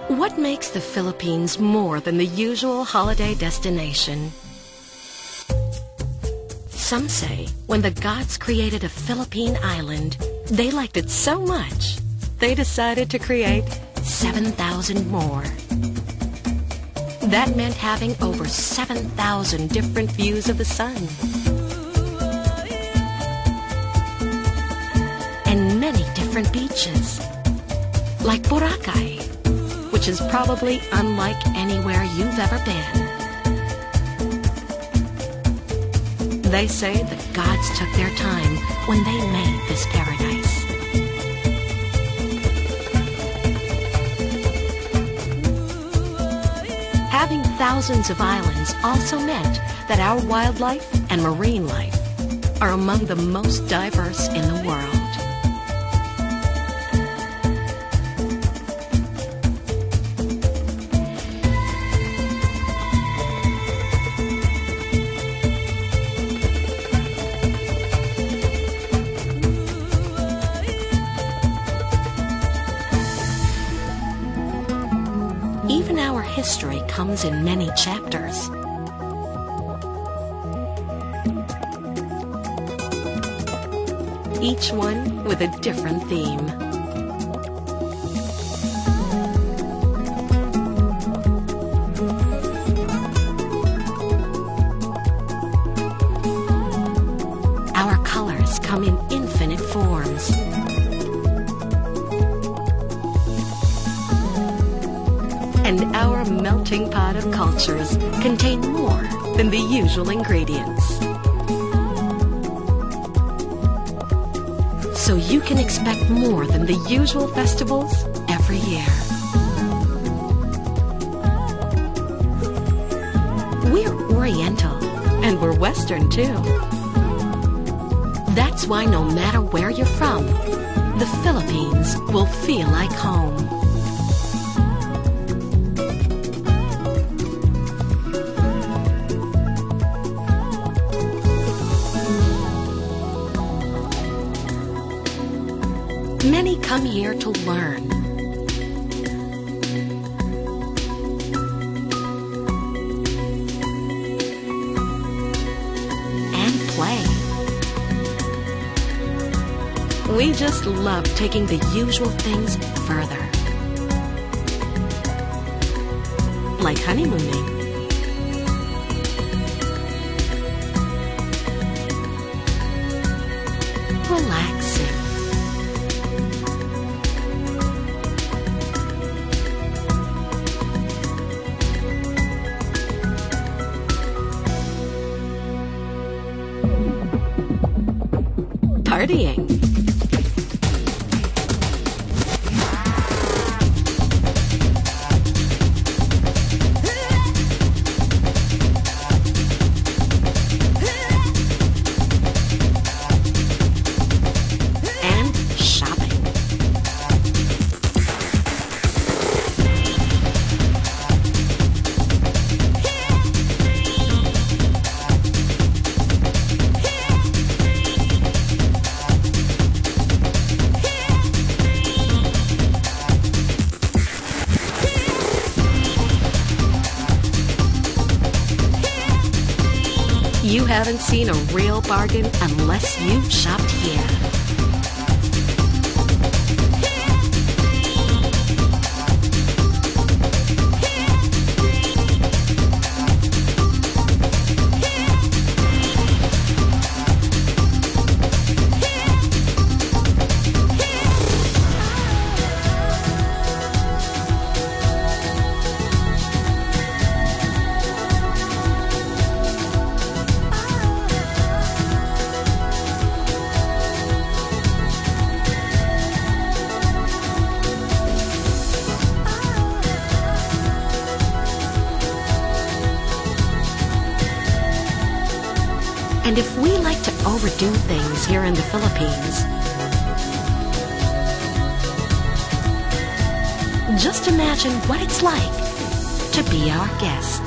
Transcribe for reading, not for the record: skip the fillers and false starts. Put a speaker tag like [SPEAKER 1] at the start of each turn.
[SPEAKER 1] What makes the Philippines more than the usual holiday destination? Some say when the gods created a Philippine island, they liked it so much, they decided to create 7,000 more. That meant having over 7,000 different views of the sun. And many different beaches, like Boracay, which is probably unlike anywhere you've ever been. They say the gods took their time when they made this paradise. Having thousands of islands also meant that our wildlife and marine life are among the most diverse in the world. Even our history comes in many chapters. Each one with a different theme. Our colors come in infinite forms. And our melting pot of cultures contain more than the usual ingredients. So you can expect more than the usual festivals every year. We're Oriental, and we're Western too. That's why no matter where you're from, the Philippines will feel like home. Many come here to learn. And play. We just love taking the usual things further. Like honeymooning. Relaxing. Partying. And shopping. You haven't seen a real bargain unless you've shopped here. And if we like to overdo things here in the Philippines, just imagine what it's like to be our guest.